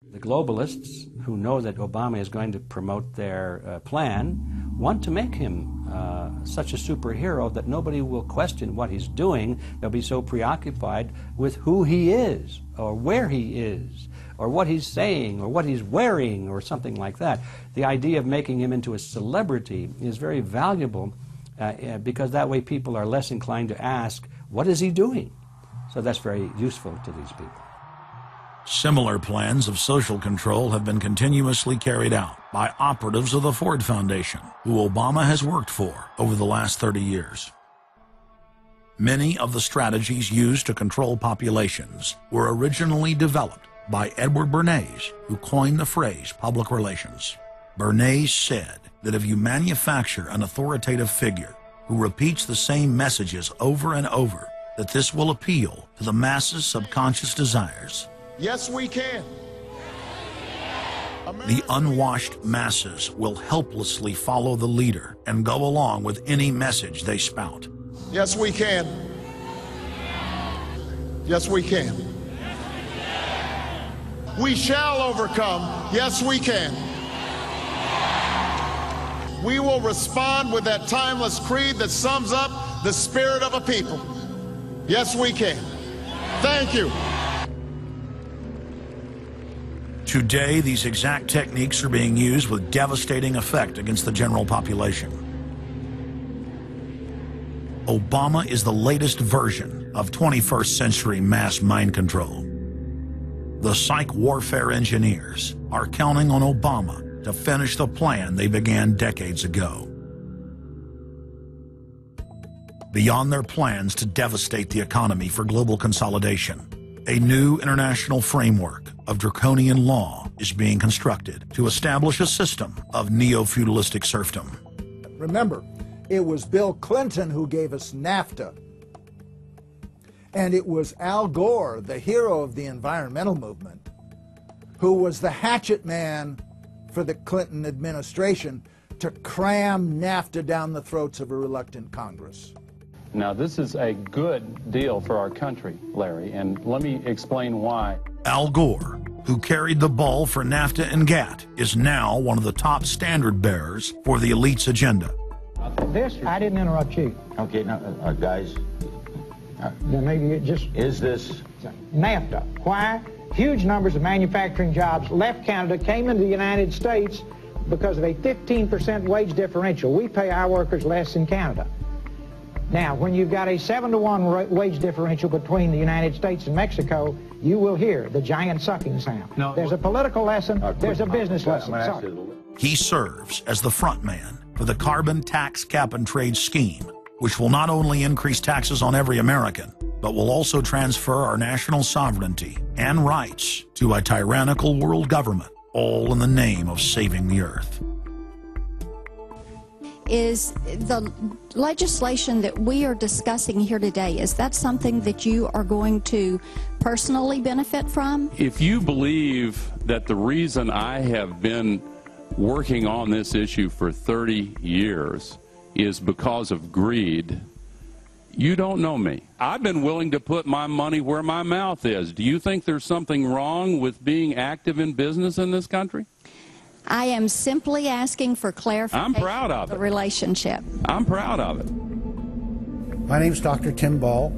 The globalists, who know that Obama is going to promote their plan, want to make him such a superhero that nobody will question what he's doing. They'll be so preoccupied with who he is, or where he is, or what he's saying, or what he's wearing, or something like that. The idea of making him into a celebrity is very valuable because that way people are less inclined to ask, what is he doing? So that's very useful to these people. Similar plans of social control have been continuously carried out by operatives of the Ford Foundation, who Obama has worked for over the last 30 years. Many of the strategies used to control populations were originally developed by Edward Bernays, who coined the phrase public relations. Bernays said that if you manufacture an authoritative figure who repeats the same messages over and over, that this will appeal to the masses' subconscious desires. Yes, we can. The unwashed masses will helplessly follow the leader and go along with any message they spout. Yes, we can. Yes, we can. We shall overcome. Yes, we can. We will respond with that timeless creed that sums up the spirit of a people. Yes, we can. Thank you. Today, these exact techniques are being used with devastating effect against the general population. Obama is the latest version of 21st century mass mind control. The psych warfare engineers are counting on Obama to finish the plan they began decades ago. Beyond their plans to devastate the economy for global consolidation, a new international framework of draconian law is being constructed to establish a system of neo-feudalistic serfdom. Remember, it was Bill Clinton who gave us NAFTA. And it was Al Gore, the hero of the environmental movement, who was the hatchet man for the Clinton administration to cram NAFTA down the throats of a reluctant Congress. Now, this is a good deal for our country, Larry, and let me explain why. Al Gore, who carried the ball for NAFTA and GATT, is now one of the top standard bearers for the elite's agenda. I didn't interrupt you. Okay, now, guys. Then maybe it just... Is this... NAFTA. Why? Huge numbers of manufacturing jobs left Canada, came into the United States because of a 15% wage differential. We pay our workers less in Canada. Now, when you've got a 7-to-1 wage differential between the United States and Mexico, you will hear the giant sucking sound. No, there's a political lesson, there's a business lesson. Sorry. He serves as the front man for the carbon tax cap and trade scheme, which will not only increase taxes on every American, but will also transfer our national sovereignty and rights to a tyrannical world government, all in the name of saving the earth. Is the legislation that we are discussing here today, is that something that you are going to personally benefit from? If you believe that the reason I have been working on this issue for 30 years is because of greed, you don't know me. I've been willing to put my money where my mouth is. Do you think there's something wrong with being active in business in this country? I am simply asking for clarification. I'm proud of it. The relationship. I'm proud of it. My name's Dr. Tim Ball.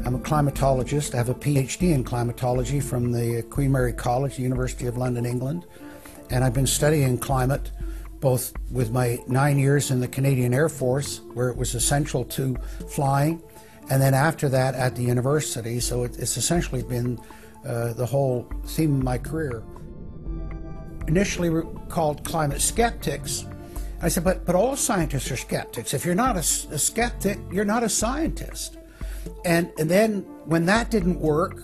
I'm a climatologist. I have a PhD in climatology from the Queen Mary College, the University of London, England. And I've been studying climate both with my 9 years in the Canadian Air Force, where it was essential to flying, and then after that at the university. So it's essentially been the whole theme of my career. Initially called climate skeptics. I said, but all scientists are skeptics. If you're not a skeptic, you're not a scientist. And then when that didn't work,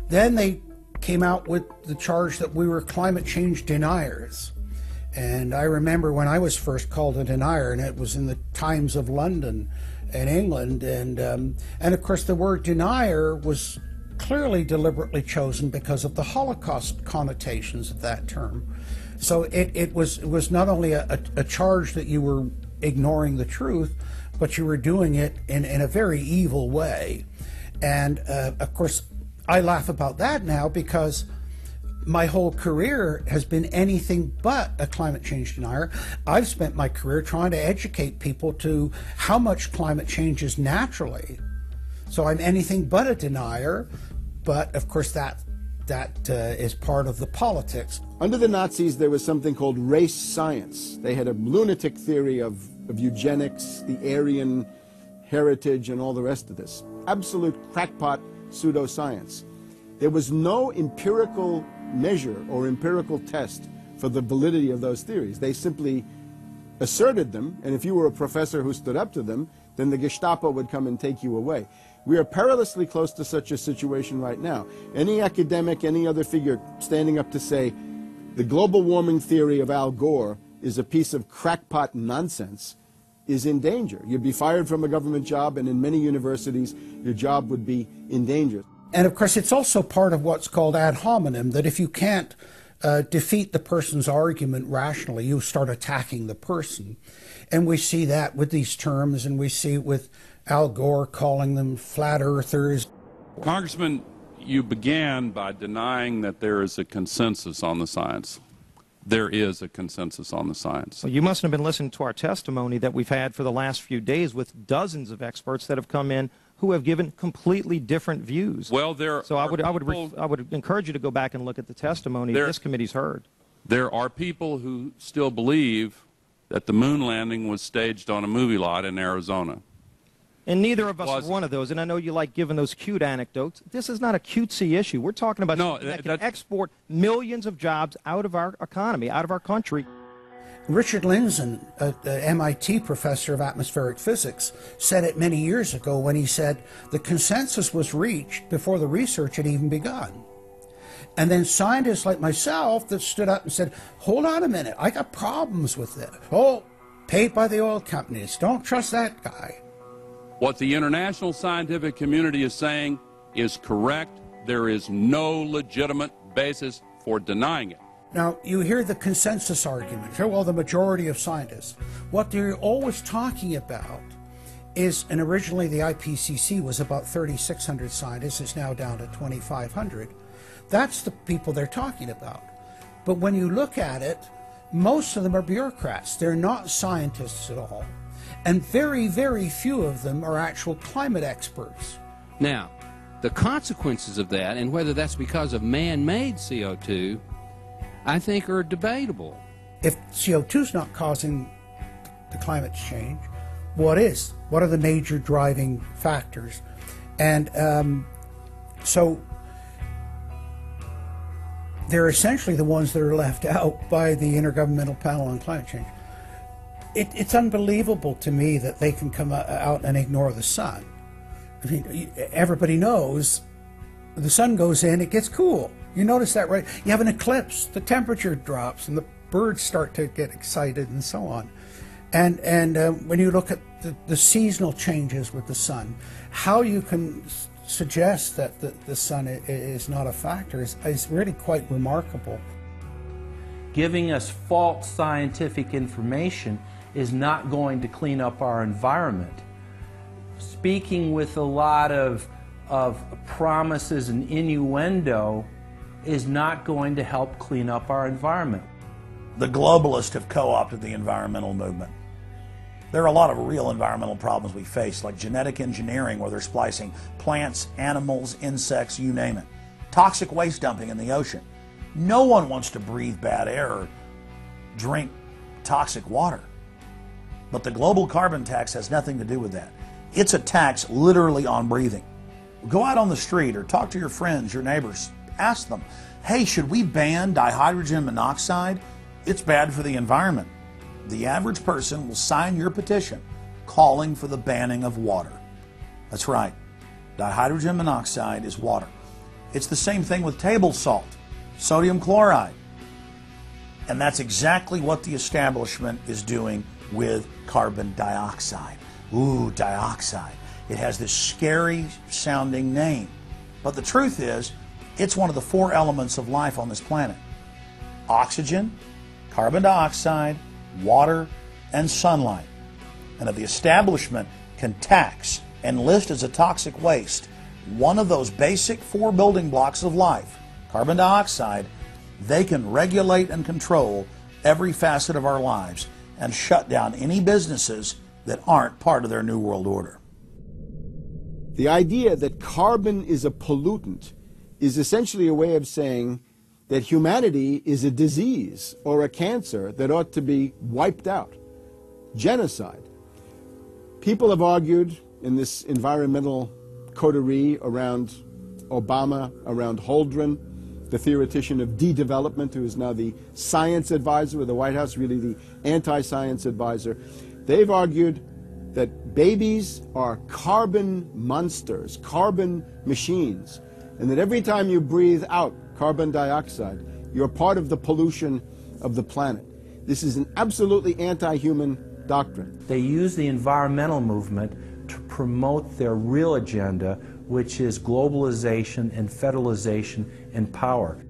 then they came out with the charge that we were climate change deniers. And I remember when I was first called a denier, and it was in the Times of London in England, and of course the word denier was clearly deliberately chosen because of the Holocaust connotations of that term. So it was not only a charge that you were ignoring the truth, but you were doing it in a very evil way. And of course, I laugh about that now because my whole career has been anything but a climate change denier. I've spent my career trying to educate people to how much climate changes naturally. So I'm anything but a denier, but of course that is part of the politics. Under the Nazis, there was something called race science. They had a lunatic theory of eugenics, the Aryan heritage, and all the rest of this. Absolute crackpot pseudoscience. There was no empirical measure or empirical test for the validity of those theories. They simply asserted them, and if you were a professor who stood up to them, then the Gestapo would come and take you away. We are perilously close to such a situation right now. Any academic, any other figure standing up to say the global warming theory of Al Gore is a piece of crackpot nonsense is in danger. You'd be fired from a government job, and in many universities, your job would be in danger. And of course, it's also part of what's called ad hominem, that if you can't defeat the person's argument rationally, you start attacking the person. And we see that with these terms, and we see it with Al Gore calling them flat earthers. Congressman, you began by denying that there is a consensus on the science. There is a consensus on the science. Well, you mustn't have been listening to our testimony that we've had for the last few days with dozens of experts that have come in who have given completely different views. Well, I would encourage you to go back and look at the testimony this committee's heard. There are people who still believe that the moon landing was staged on a movie lot in Arizona. And neither of us is one of those. And I know you like giving those cute anecdotes. This is not a cutesy issue. We're talking about something that can export millions of jobs out of our economy, out of our country. Richard Lindzen, an MIT professor of atmospheric physics, said it many years ago when he said the consensus was reached before the research had even begun. And then scientists like myself that stood up and said, hold on a minute, I got problems with this. Oh, paid by the oil companies, don't trust that guy. What the international scientific community is saying is correct. There is no legitimate basis for denying it. Now, you hear the consensus argument. Well, the majority of scientists. What they're always talking about is, and originally the IPCC was about 3,600 scientists, it's now down to 2,500. That's the people they're talking about. But when you look at it, most of them are bureaucrats. They're not scientists at all. And very, very few of them are actual climate experts. Now, the consequences of that, and whether that's because of man-made CO2, I think are debatable. If CO2 is not causing the climate change, what is? What are the major driving factors? And so they're essentially the ones that are left out by the Intergovernmental Panel on Climate Change. It's unbelievable to me that they can come out and ignore the sun. I mean, everybody knows the sun goes in, it gets cool. You notice that, right? You have an eclipse, the temperature drops, and the birds start to get excited and so on. And when you look at the seasonal changes with the sun, how you can suggest that the sun is not a factor is really quite remarkable. Giving us false scientific information is not going to clean up our environment. Speaking with a lot of promises and innuendo is not going to help clean up our environment. The globalists have co-opted the environmental movement. There are a lot of real environmental problems we face, like genetic engineering, where they're splicing plants, animals, insects, you name it. Toxic waste dumping in the ocean. No one wants to breathe bad air or drink toxic water. But the global carbon tax has nothing to do with that. It's a tax literally on breathing. Go out on the street or talk to your friends, your neighbors. Ask them, hey, should we ban dihydrogen monoxide? It's bad for the environment. The average person will sign your petition calling for the banning of water. That's right. Dihydrogen monoxide is water. It's the same thing with table salt, sodium chloride. And that's exactly what the establishment is doing with carbon dioxide. Ooh, dioxide. It has this scary sounding name. But the truth is, it's one of the 4 elements of life on this planet. Oxygen, carbon dioxide, water, and sunlight. And if the establishment can tax and list as a toxic waste one of those basic 4 building blocks of life, carbon dioxide, they can regulate and control every facet of our lives and shut down any businesses that aren't part of their New World Order. The idea that carbon is a pollutant is essentially a way of saying that humanity is a disease or a cancer that ought to be wiped out. Genocide. People have argued in this environmental coterie around Obama, around Holdren, the theoretician of de-development, who is now the science advisor of the White House, really the anti-science advisor. They've argued that babies are carbon monsters, carbon machines, and that every time you breathe out carbon dioxide, you're part of the pollution of the planet. This is an absolutely anti-human doctrine. They use the environmental movement to promote their real agenda, which is globalization and federalization and power.